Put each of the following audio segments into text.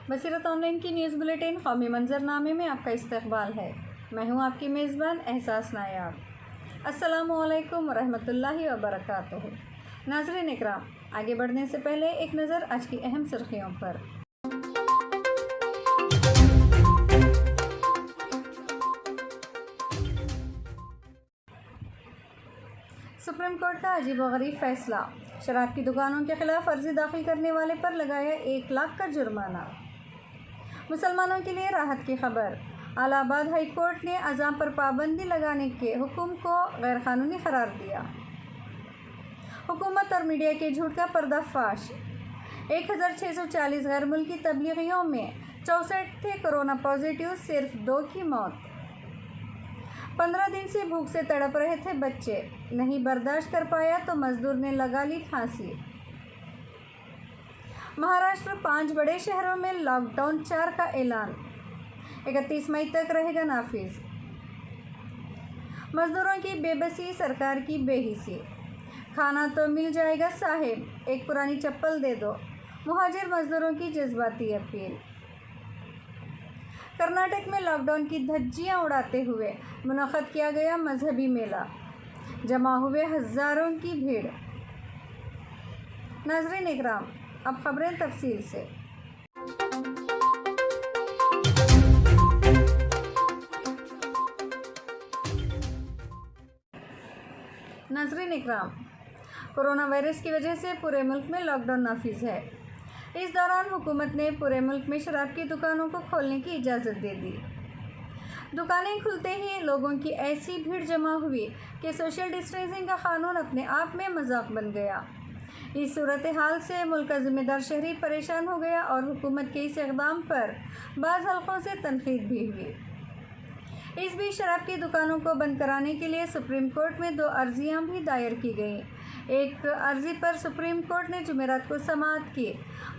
बसीरत online की news bulletin कौमी मंजरनामे में आपका इस्तकबाल है। मैं हूं आपकी मेज़बान एहसास नायाब। अस्सलामुअलैकुम वरहमतुल्लाहि वबरकातुहू। नाज़रीन इकराम, आगे बढ़ने से पहले एक नज़र आज की अहम सुर्खियों पर। सुप्रीम कोर्ट का अजीबोगरीब फैसला, शराब की दुकानों के खिलाफ अर्जी दाखिल करने वाले पर लगाया 1 लाख का जुर्माना। मुसलमानों के लिए राहत की खबर, इलाहाबाद हाई कोर्ट ने अज़ान पर पाबंदी लगाने के हुक्म को गैरकानूनी करार दिया। हुकूमत और मीडिया के झूठ का पर्दाफाश, 1640 गैर मुल्की तबलीगियों में 64 थे कोरोना पॉजिटिव, सिर्फ 2 की मौत। 15 दिन से भूख से तड़प रहे थे बच्चे, नहीं बर्दाश्त कर पाया तो मजदूर ने लगा ली फांसी। महाराष्ट्र 5 बड़े शहरों में लॉकडाउन 4 का ऐलान, 31 मई तक रहेगा नाफिज। मजदूरों की बेबसी, सरकार की बेहिसी, खाना तो मिल जाएगा साहिब, एक पुरानी चप्पल दे दो, मुहाजिर मजदूरों की जज्बाती अपील। कर्नाटक में लॉकडाउन की धज्जियां उड़ाते हुए मुनक़्क़द किया गया मजहबी मेला, जमा हुए हज़ारों की भीड़। नाज़रीन इकराम, अब खबरें तफसील से। नाज़रीन इकराम, कोरोना वायरस की वजह से पूरे मुल्क में लॉकडाउन नाफिज है। इस दौरान हुकूमत ने पूरे मुल्क में शराब की दुकानों को खोलने की इजाज़त दे दी। दुकानें खुलते ही लोगों की ऐसी भीड़ जमा हुई कि सोशल डिस्टेंसिंग का कानून अपने आप में मजाक बन गया। इस सूरत हाल से मुल्क का ज़िम्मेदार शहरी परेशान हो गया और हुकूमत के इस इक़दाम पर बाज़ हल्क़ों से तनक़ीद भी हुई। इस बीच शराब की दुकानों को बंद कराने के लिए सुप्रीम कोर्ट में 2 अर्जियां भी दायर की गईं। एक अर्जी पर सुप्रीम कोर्ट ने जुमेरात को समाअत की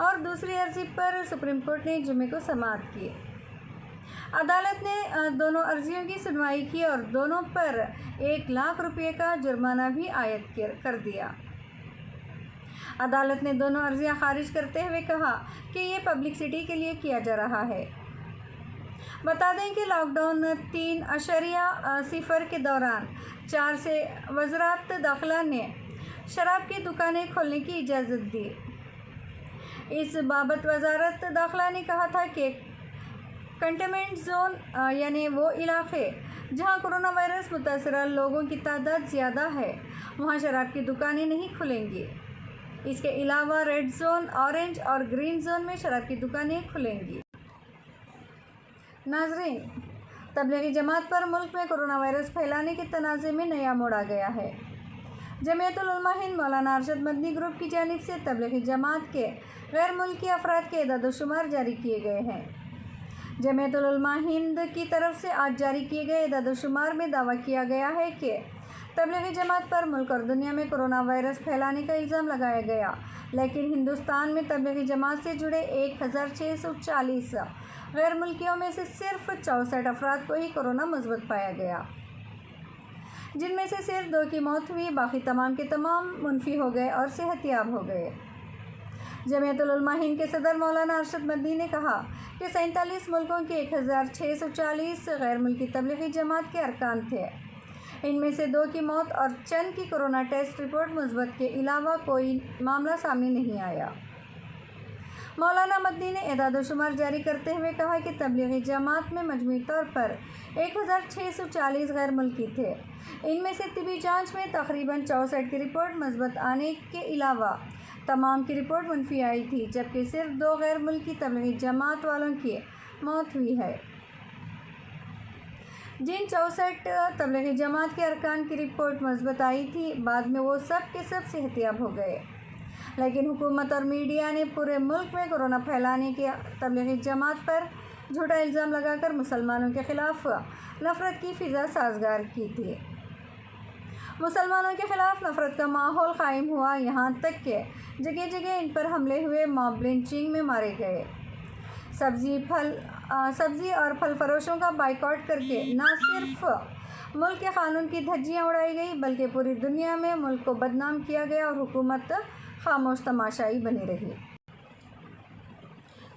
और दूसरी अर्जी पर सुप्रीम कोर्ट ने जुमे को समाअत की। अदालत ने दोनों अर्जियों की सुनवाई की और दोनों पर 1 लाख रुपये का जुर्माना भी आयद कर दिया। अदालत ने दोनों अर्जियां खारिज करते हुए कहा कि ये पब्लिसिटी के लिए किया जा रहा है। बता दें कि लॉकडाउन 3.0 के दौरान 4 से वज़रात दाखिला ने शराब की दुकानें खोलने की इजाज़त दी। इस बाबत वज़ारत दाखिला ने कहा था कि कंटेनमेंट जोन यानी वो इलाक़े जहां कोरोना वायरस मुतासरा लोगों की तादाद ज़्यादा है, वहां शराब की दुकानें नहीं खुलेंगी। इसके अलावा रेड जोन, ऑरेंज और ग्रीन जोन में शराब की दुकानें खुलेंगी। नाज़रीन, तबलीगी जमात पर मुल्क में कोरोना वायरस फैलाने के तनाज़े में नया मोड़ आ गया है। जमीयतुल उलमा हिंद मौलाना अरशद मदनी ग्रुप की जानिब से तबलीगी जमात के गैर मुल्की अफराद के एदाद-ओ-शुमार जारी किए गए हैं। जमीयतुल उलमा हिंद की तरफ से आज जारी किए गए एदाद-ओ-शुमार में दावा किया गया है कि तबलीगी जमात पर मुल्क और दुनिया में कोरोना वायरस फैलाने का इल्ज़ाम लगाया गया, लेकिन हिंदुस्तान में तबलीगी जमात से जुड़े 1640 गैर मुल्कियों में से सिर्फ 64 अफराद को ही कोरोना मुस्बत पाया गया, जिनमें से सिर्फ 2 की मौत हुई, बाकी तमाम के तमाम मुनफी हो गए और सेहतियाब हो गए। जमीयतुल उलमा हिंद के सदर मौलाना अरशद मदनी ने कहा कि 47 मुल्कों के 1640 गैर मुल्की तबलीगी जमात के अरकान थे। इनमें से 2 की मौत और चंद की कोरोना टेस्ट रिपोर्ट मुस्बत के अलावा कोई मामला सामने नहीं आया। मौलाना मदनी ने एदाद-ओ-शुमार जारी करते हुए कहा कि तबलीगी जमात में मजमूई तौर पर 1640 गैर मुल्की थे। इनमें से तिबी जांच में तकरीबन 64 की रिपोर्ट मुस्बत आने के अलावा तमाम की रिपोर्ट मुनफी आई थी, जबकि सिर्फ 2 गैर मुल्की तबलीगी जमात वालों की मौत हुई है। जिन 64 तबलीगी जमात के अरकान की रिपोर्ट मुस्बत आई थी, बाद में वो सब के सब सेहतियाब हो गए, लेकिन हुकूमत और मीडिया ने पूरे मुल्क में कोरोना फैलाने के तबलीगी जमात पर झूठा इल्ज़ाम लगाकर मुसलमानों के ख़िलाफ़ नफ़रत की फ़िज़ा साज़गार की थी। मुसलमानों के ख़िलाफ़ नफ़रत का माहौल कायम हुआ, यहाँ तक कि जगह जगह इन पर हमले हुए, मॉब लिंचिंग में मारे गए। सब्ज़ी और फल फरोशों का बाइकआउट करके न सिर्फ मुल्क के कानून की धज्जियाँ उड़ाई गई, बल्कि पूरी दुनिया में मुल्क को बदनाम किया गया और हुकूमत खामोश तमाशाई बनी रही।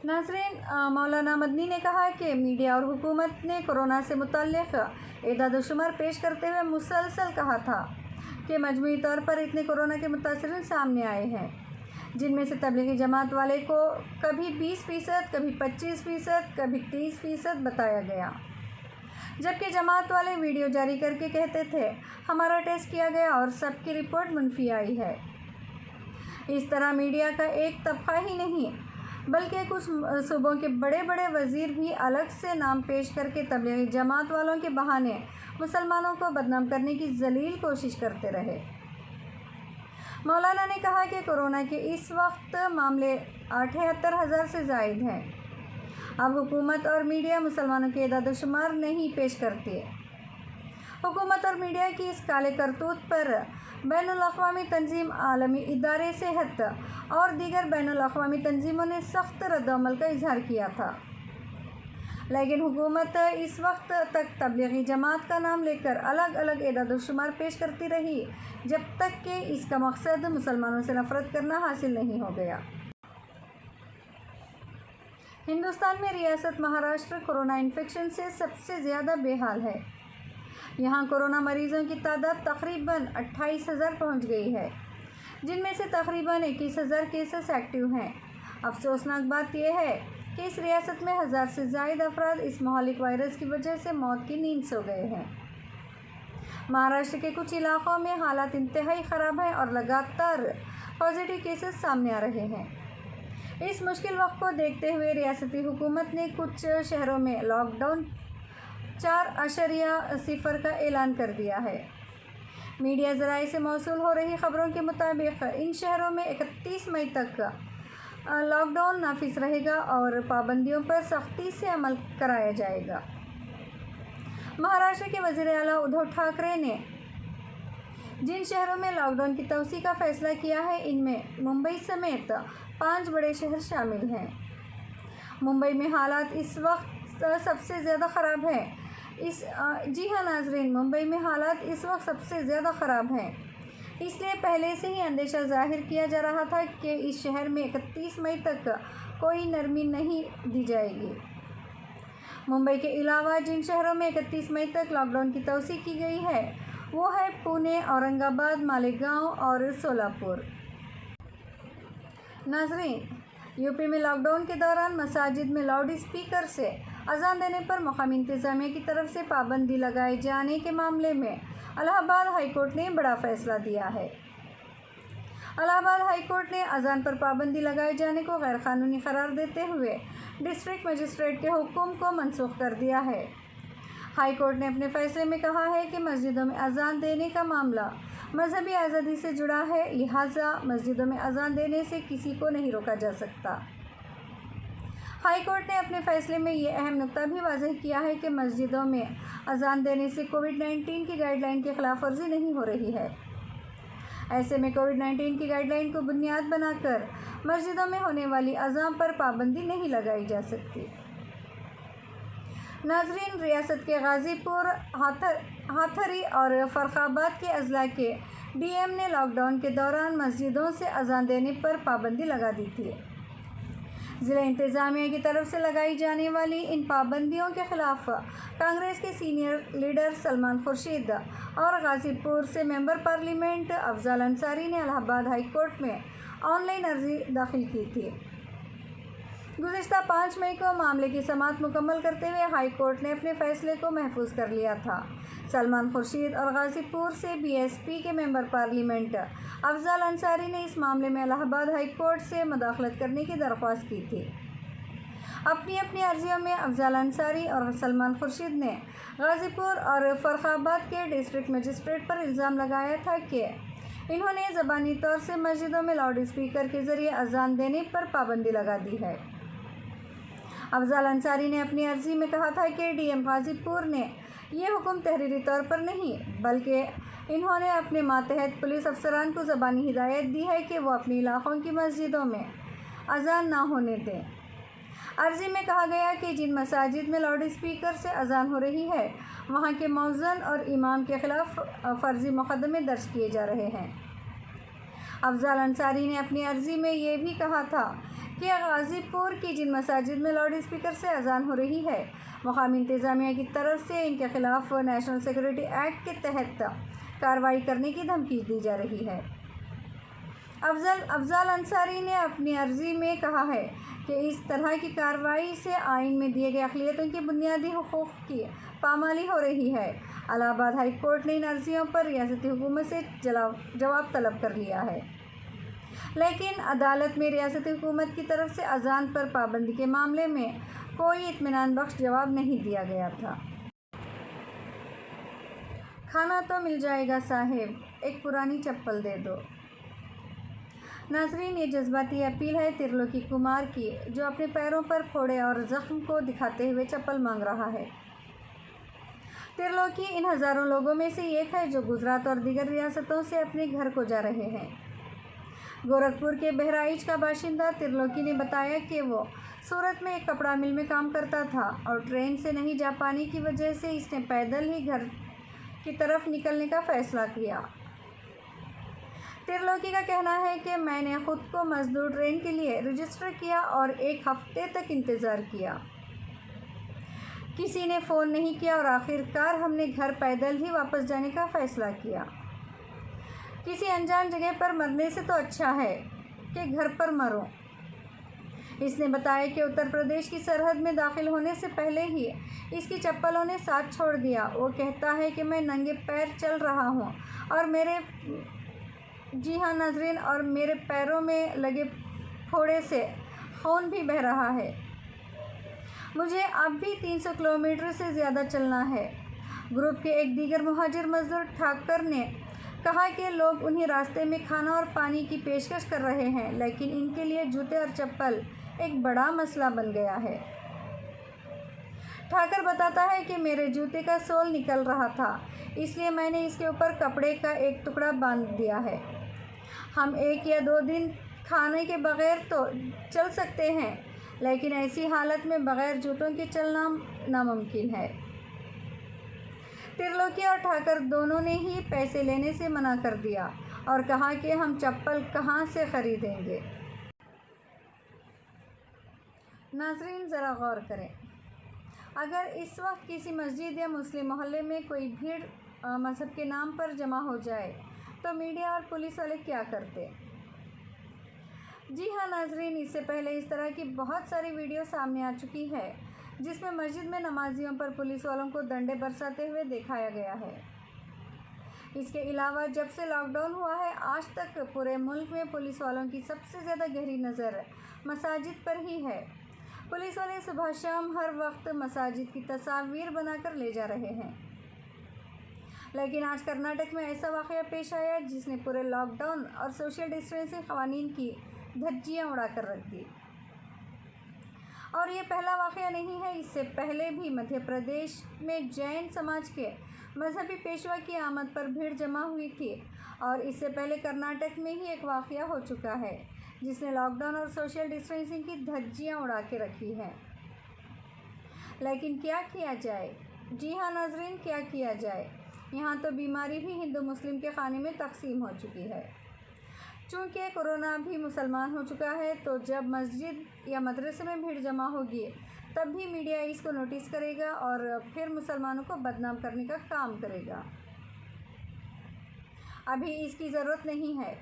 नाज़रीन, मौलाना मदनी ने कहा कि मीडिया और हुकूमत ने कोरोना से मुतल्लिक़ एदाद-ओ-शुमार पेश करते हुए मुसलसल कहा था कि मजमूई तौर पर इतने कोरोना के मुतासिरीन सामने आए हैं, जिनमें से तबलीगी जमात वाले को कभी 20%, कभी 25%, कभी 30% बताया गया, जबकि जमात वाले वीडियो जारी करके कहते थे हमारा टेस्ट किया गया और सबकी रिपोर्ट मुनफी आई है। इस तरह मीडिया का एक तबका ही नहीं बल्कि कुछ सूबों के बड़े बड़े वज़ीर भी अलग से नाम पेश करके तबलीगी जमात वालों के बहाने मुसलमानों को बदनाम करने की जलील कोशिश करते रहे। मौलाना ने कहा कि कोरोना के इस वक्त मामले 78,000 से ज़ायद हैं। अब हुकूमत और मीडिया मुसलमानों के एदाद-ओ-शुमार नहीं पेश करती है। हुकूमत और मीडिया की इस काले करतूत पर बैनुल-अक़वामी तंजीम, आलमी इदारे सेहत और दीगर बैनुल-अक़वामी तंजीमों ने सख्त रद्द-ओ-अमल का इजहार किया था, लेकिन हुकूमत इस वक्त तक तबलीगी जमात का नाम लेकर अलग अलग एदाद-ओ-शुमार पेश करती रही जब तक कि इसका मकसद मुसलमानों से नफ़रत करना हासिल नहीं हो गया। हिंदुस्तान में रियासत महाराष्ट्र कोरोना इन्फेक्शन से सबसे ज़्यादा बेहाल है। यहाँ कोरोना मरीज़ों की तादाद तकरीबन 28,000 पहुँच गई है, जिनमें से तकरीबन 21,000 केसेस एक्टिव हैं। अफसोसनाक बात यह है कि इस रियासत में 1,000 से ज़ायद अफराद इस महलिक वायरस की वजह से मौत की नींद सो गए हैं। महाराष्ट्र के कुछ इलाक़ों में हालात इंतहाई ख़राब हैं और लगातार पॉजिटिव केसेस सामने आ रहे हैं। इस मुश्किल वक्त को देखते हुए रियासती हुकूमत ने कुछ शहरों में लॉकडाउन 4.0 का ऐलान कर दिया है। मीडिया ज़राए से मौसूल हो रही ख़बरों के मुताबिक इन शहरों में 31 मई तक लॉकडाउन नाफिज रहेगा और पाबंदियों पर सख्ती से अमल कराया जाएगा। महाराष्ट्र के वज़ीर आला उद्धव ठाकरे ने जिन शहरों में लॉकडाउन की तोसी का फ़ैसला किया है, इनमें मुंबई समेत 5 बड़े शहर शामिल हैं। मुंबई में हालात इस वक्त सबसे ज़्यादा ख़राब हैं। जी हाँ नाज़रीन, मुंबई में हालात इस वक्त सबसे ज़्यादा ख़राब हैं। इसलिए पहले से ही अंदेशा ज़ाहिर किया जा रहा था कि इस शहर में 31 मई तक कोई नरमी नहीं दी जाएगी। मुंबई के अलावा जिन शहरों में 31 मई तक लॉकडाउन की तोसी की गई है वो है पुणे, औरंगाबाद, मालेगांव और सोलापुर। नाज़रीन, यूपी में लॉकडाउन के दौरान मसाजिद में लाउड स्पीकर से अज़ान देने पर मकामी इंतज़ामिया की तरफ से पाबंदी लगाए जाने के मामले में इलाहाबाद हाई कोर्ट ने बड़ा फ़ैसला दिया है। इलाहाबाद हाई कोर्ट ने अज़ान पर पाबंदी लगाए जाने को गैर कानूनी करार देते हुए डिस्ट्रिक्ट मजिस्ट्रेट के हुक्म को मनसूख कर दिया है। हाई कोर्ट ने अपने फ़ैसले में कहा है कि मस्जिदों में अज़ान देने का मामला मजहबी आज़ादी से जुड़ा है, लिहाजा मस्जिदों में अज़ान देने से किसी को नहीं रोका जा सकता। हाई कोर्ट ने अपने फ़ैसले में ये अहम नुक्ता भी वाज़ेह किया है कि मस्जिदों में अज़ान देने से कोविड-19 की गाइडलाइन की खिलाफ वर्जी नहीं हो रही है। ऐसे में कोविड-19 की गाइडलाइन को बुनियाद बनाकर मस्जिदों में होने वाली अज़ान पर पाबंदी नहीं लगाई जा सकती। नाज़रीन, रियासत के गाज़ीपुर, हाथरी और फ़र्रुखाबाद के अज़ला के डीएम ने लॉकडाउन के दौरान मस्जिदों से अज़ान देने पर पाबंदी लगा दी थी। ज़िला इंतज़ामिया की तरफ से लगाई जाने वाली इन पाबंदियों के ख़िलाफ़ कांग्रेस के सीनियर लीडर सलमान खुर्शीद और गाज़ीपुर से मेंबर पार्लियामेंट अफजल अंसारी ने इलाहाबाद हाई कोर्ट में ऑनलाइन अर्ज़ी दाखिल की थी। गुज़िश्ता 5 मई को मामले की समाअत मुकम्मल करते हुए हाई कोर्ट ने अपने फ़ैसले को महफूज कर लिया था। सलमान खुर्शीद और गाज़ीपुर से बीएसपी के मेंबर पार्लियामेंट अफजल अंसारी ने इस मामले में इलाहाबाद हाई कोर्ट से मुदाखलत करने की दरख्वास्त की थी। अपनी अपनी अर्जियों में अफजल अंसारी और सलमान खुर्शीद ने गाज़ीपुर और फ़र्रुखाबाद के डिस्ट्रिक्ट मजिस्ट्रेट पर इल्ज़ाम लगाया था कि इन्होंने ज़बानी तौर से मस्जिदों में लाउड स्पीकर के ज़रिए अज़ान देने पर पाबंदी लगा दी है। अफजल अंसारी ने अपनी अर्ज़ी में कहा था कि डीएम गाज़ीपुर ने ये हुक्म तहरीरी तौर पर नहीं बल्कि इन्होंने अपने मातहत पुलिस अफसरान को ज़बानी हिदायत दी है कि वो अपने इलाक़ों की मस्जिदों में अज़ान ना होने दें। अर्ज़ी में कहा गया कि जिन मसाजिद में लाउड स्पीकर से अज़ान हो रही है वहाँ के मौज़न और इमाम के ख़िलाफ़ फ़र्ज़ी मुक़दमे दर्ज किए जा रहे हैं। अफजल अंसारी ने अपनी अर्जी में ये भी कहा था कि गाज़ीपुर की जिन मसाजिद में लाउड स्पीकर से अजान हो रही है, मुकामी इंतज़ामिया की तरफ से इनके खिलाफ नेशनल सिक्योरिटी एक्ट के तहत कार्रवाई करने की धमकी दी जा रही है। अफजल अंसारी ने अपनी अर्जी में कहा है कि इस तरह की कार्रवाई से आइन में दिए गए अक़लियतों की बुनियादी हुकूक़ की पामाली हो रही है। इलाहाबाद हाई कोर्ट ने इन अर्जियों पर रियासती हुकूमत से जवाब तलब कर लिया है, लेकिन अदालत में रियासती हुकूमत की तरफ से अजान पर पाबंदी के मामले में कोई इत्मीनान बख्श जवाब नहीं दिया गया था। खाना तो मिल जाएगा साहिब, एक पुरानी चप्पल दे दो। नाज़रीन, ये जज्बाती अपील है त्रिलोकी कुमार की, जो अपने पैरों पर फोड़े और ज़ख्म को दिखाते हुए चप्पल मांग रहा है। त्रिलोकी इन हज़ारों लोगों में से एक है जो गुजरात और दीगर रियासतों से अपने घर को जा रहे हैं। गोरखपुर के बहराइच का बाशिंदा त्रिलोकी ने बताया कि वो सूरत में एक कपड़ा मिल में काम करता था और ट्रेन से नहीं जा पाने की वजह से इसने पैदल ही घर की तरफ निकलने का फ़ैसला किया। त्रिलोकी का कहना है कि मैंने ख़ुद को मजदूर ट्रेन के लिए रजिस्टर किया और एक हफ्ते तक इंतज़ार किया। किसी ने फ़ोन नहीं किया और आखिरकार हमने घर पैदल ही वापस जाने का फ़ैसला किया। किसी अनजान जगह पर मरने से तो अच्छा है कि घर पर मरो। इसने बताया कि उत्तर प्रदेश की सरहद में दाखिल होने से पहले ही इसकी चप्पलों ने साथ छोड़ दिया। वो कहता है कि मैं नंगे पैर चल रहा हूँ और जी हाँ नाज़रीन, और मेरे पैरों में लगे फोड़े से खून भी बह रहा है। मुझे अब भी 300 किलोमीटर से ज़्यादा चलना है। ग्रुप के एक दीगर मुहाजिर मजदूर ठाकर ने कहा कि लोग उन्हें रास्ते में खाना और पानी की पेशकश कर रहे हैं, लेकिन इनके लिए जूते और चप्पल एक बड़ा मसला बन गया है। ठाकर बताता है कि मेरे जूते का सोल निकल रहा था, इसलिए मैंने इसके ऊपर कपड़े का एक टुकड़ा बांध दिया है। हम 1 या 2 दिन खाने के बग़ैर तो चल सकते हैं, लेकिन ऐसी हालत में बग़ैर जूतों के चलना नामुमकिन है। त्रिलोकी और ठाकर दोनों ने ही पैसे लेने से मना कर दिया और कहा कि हम चप्पल कहाँ से ख़रीदेंगे। नाज़रीन, ज़रा गौर करें, अगर इस वक्त किसी मस्जिद या मुस्लिम मोहल्ले में कोई भीड़ मज़हब के नाम पर जमा हो जाए तो मीडिया और पुलिस वाले क्या करते? जी हाँ नाज़रीन, इससे पहले इस तरह की बहुत सारी वीडियो सामने आ चुकी है जिसमें मस्जिद में नमाजियों पर पुलिस वालों को डंडे बरसाते हुए दिखाया गया है। इसके अलावा जब से लॉकडाउन हुआ है आज तक पूरे मुल्क में पुलिस वालों की सबसे ज़्यादा गहरी नज़र मसाजिद पर ही है। पुलिस वाले सुबह शाम हर वक्त मसाजिद की तस्वीर बनाकर ले जा रहे हैं, लेकिन आज कर्नाटक में ऐसा वाक़या पेश आया जिसने पूरे लॉकडाउन और सोशल डिस्टेंसिंग क़वानीन की धज्जियाँ उड़ा कर रख दी। और ये पहला वाक़या नहीं है, इससे पहले भी मध्य प्रदेश में जैन समाज के मजहबी पेशवा की आमद पर भीड़ जमा हुई थी और इससे पहले कर्नाटक में ही एक वाक़या हो चुका है जिसने लॉकडाउन और सोशल डिस्टेंसिंग की धज्जियाँ उड़ा के रखी हैं। लेकिन क्या किया जाए? जी हाँ नाज़रीन, क्या किया जाए? यहाँ तो बीमारी भी हिंदू मुस्लिम के खाने में तकसीम हो चुकी है। चूँकि कोरोना भी मुसलमान हो चुका है, तो जब मस्जिद या मदरसे में भीड़ जमा होगी तब भी मीडिया इसको नोटिस करेगा और फिर मुसलमानों को बदनाम करने का काम करेगा। अभी इसकी ज़रूरत नहीं है।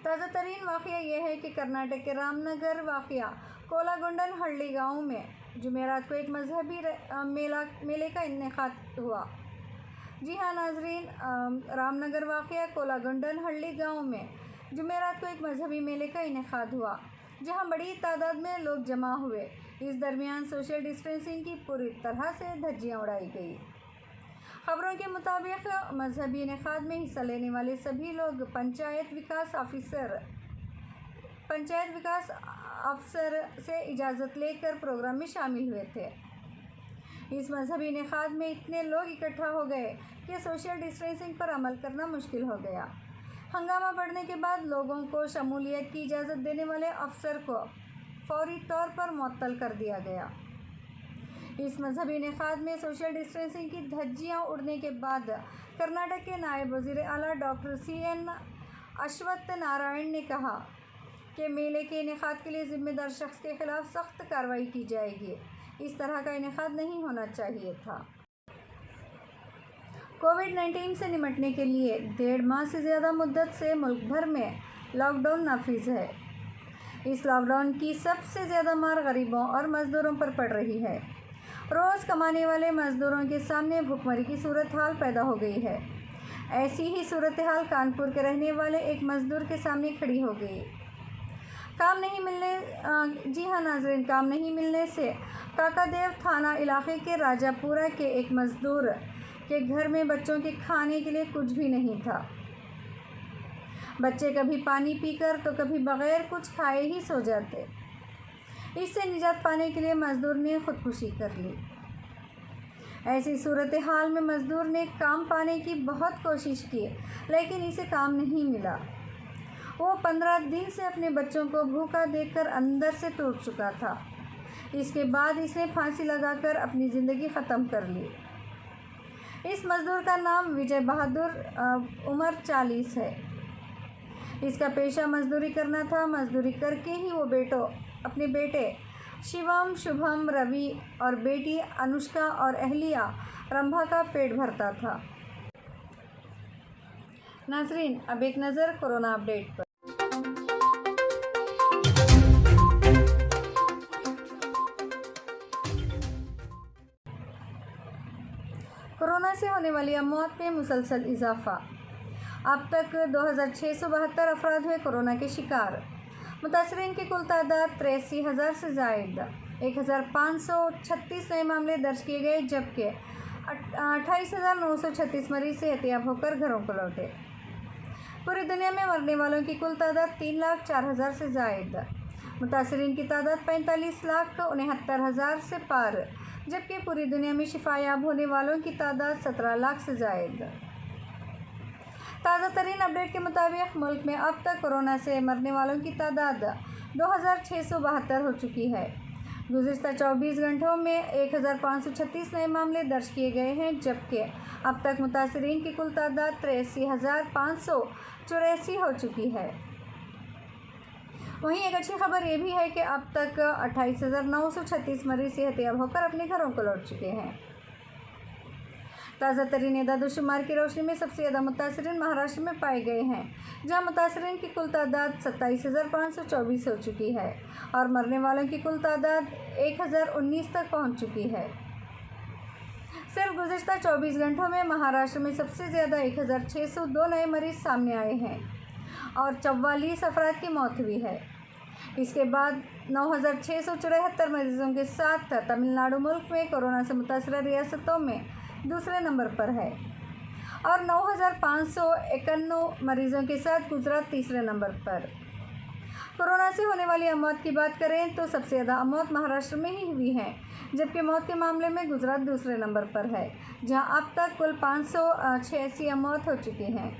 ताज़ा तरीन वाक़या यह है कि कर्नाटक के रामनगर वाक़या कोलागुंडन हल्ली गाँव में जुमेरात को एक मजहबी मेले का इनेकाद हुआ। जी हाँ नाज़रीन, रामनगर वाक़या कोलागुंडन हल्ली गाँव में जुमेरात को एक मजहबी मेले का इनेकाद हुआ जहाँ बड़ी तादाद में लोग जमा हुए। इस दरमियान सोशल डिस्टेंसिंग की पूरी तरह से धज्जियाँ उड़ाई गई। खबरों के मुताबिक मजहबी इनेकाद में हिस्सा लेने वाले सभी लोग पंचायत विकास अफसर से इजाज़त लेकर प्रोग्राम में शामिल हुए थे। इस मजहबी इनेकाद में इतने लोग इकट्ठा हो गए कि सोशल डिस्टेंसिंग पर अमल करना मुश्किल हो गया। हंगामा बढ़ने के बाद लोगों को शमूलियत की इजाज़त देने वाले अफसर को फौरी तौर पर मुअत्तल कर दिया गया। इस मजहबी इनेकाद में सोशल डिस्टेंसिंग की धज्जियाँ उड़ने के बाद कर्नाटक के नायब वज़ीर आला डॉक्टर CN अश्वत्थ नारायण ने कहा कि मेले के इनेकाद के लिए जिम्मेदार शख्स के खिलाफ सख्त कार्रवाई की जाएगी। इस तरह का इनेकाद नहीं होना चाहिए था। कोविड-19 से निपटने के लिए 1.5 माह से ज़्यादा मुद्दत से मुल्क भर में लॉकडाउन नाफिज है। इस लॉकडाउन की सबसे ज़्यादा मार गरीबों और मज़दूरों पर पड़ रही है। रोज़ कमाने वाले मज़दूरों के सामने भुखमरी की सूरत हाल पैदा हो गई है। ऐसी ही सूरत हाल कानपुर के रहने वाले एक मज़दूर के सामने खड़ी हो गई। काम नहीं मिलने से काकादेव थाना इलाके के राजापुरा के एक मज़दूर के घर में बच्चों के खाने के लिए कुछ भी नहीं था। बच्चे कभी पानी पीकर तो कभी बगैर कुछ खाए ही सो जाते। इससे निजात पाने के लिए मज़दूर ने खुदकुशी कर ली। ऐसी सूरत हाल में मज़दूर ने काम पाने की बहुत कोशिश की, लेकिन इसे काम नहीं मिला। वो 15 दिन से अपने बच्चों को भूखा देखकर अंदर से टूट चुका था। इसके बाद इसने फांसी लगाकर अपनी ज़िंदगी ख़त्म कर ली। इस मज़दूर का नाम विजय बहादुर उम्र 40 है। इसका पेशा मज़दूरी करना था। मज़दूरी करके ही वो अपने बेटे शिवम, शुभम, रवि और बेटी अनुष्का और अहलिया रंभा का पेट भरता था। नाज़रीन, अब एक नज़र कोरोना अपडेट पर। कोरोना से होने वाली मौत में मुसलसल इजाफा। अब तक 2672 अफराद हुए कोरोना के शिकार। मुतासरीन की कुल तादाद 83,000 से ज़ायद। 1,536 नए मामले दर्ज किए गए, जबकि 28,936 मरीज सेहतियाब होकर घरों को लौटे। पूरी दुनिया में मरने वालों की कुल तादाद 3,04,000 से ज़ायद। मुतासरीन की तादाद 45,69,000 से पार, जबकि पूरी दुनिया में शिफायाब होने वालों की तादाद 17 लाख से ज़ायद। ताज़ा तरीन अपडेट के मुताबिक मुल्क में अब तक कोरोना से मरने वालों की तादाद 2,672 हो चुकी है। गुज़िश्ता 24 घंटों में 1,536 नए मामले दर्ज किए गए हैं, जबकि अब तक मुतासरीन की कुल तादाद 83,584 हो चुकी है। वहीं एक अच्छी खबर ये भी है कि अब तक 28,936 मरीज सेहतियाब होकर अपने घरों को लौट चुके हैं। ताज़ा तरीन एदाद-ओ-शुमार की रोशनी में सबसे ज़्यादा मुतासरीन महाराष्ट्र में पाए गए हैं, जहां मुतासरीन की कुल तादाद 27,524 हो चुकी है और मरने वालों की कुल तादाद 1,019 तक पहुंच चुकी है। सिर्फ गुज़िश्ता 24 घंटों में महाराष्ट्र में सबसे ज़्यादा 1,602 नए मरीज सामने आए हैं और 44 अफराद की मौत हुई है। इसके बाद 9,674 मरीजों के साथ तमिलनाडु मुल्क में कोरोना से मुतासरा रियासतों में दूसरे नंबर पर है और 9,591 मरीजों के साथ गुजरात तीसरे नंबर पर। कोरोना से होने वाली मौत की बात करें तो सबसे ज़्यादा मौत महाराष्ट्र में ही हुई है, जबकि मौत के मामले में गुजरात दूसरे नंबर पर है, जहां अब तक कुल 586 मौत हो चुकी हैं।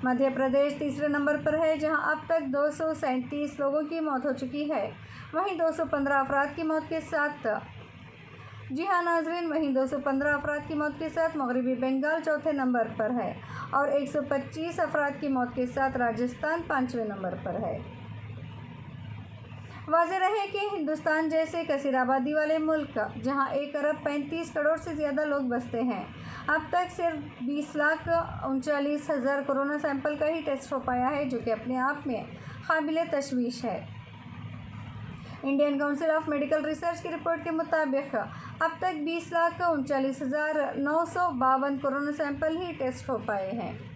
मध्य प्रदेश तीसरे नंबर पर है, जहां अब तक 237 लोगों की मौत हो चुकी है। वहीं 215 अफराद की मौत के साथ वहीं 215 अफराद की मौत के साथ मगरबी बंगाल चौथे नंबर पर है और 125 अफराद की मौत के साथ राजस्थान 5वें नंबर पर है। वाज़ेह रहे कि हिंदुस्तान जैसे कसीर आबादी वाले मुल्क, जहां 1 अरब 35 करोड़ से ज़्यादा लोग बसते हैं, अब तक सिर्फ 20,39,000 कोरोना सैंपल का ही टेस्ट हो पाया है, जो कि अपने आप में काबिल तशवीश है। Indian council of medical research की रिपोर्ट के मुताबिक अब तक 20,39,952 कोरोना सैंपल ही टेस्ट हो पाए हैं।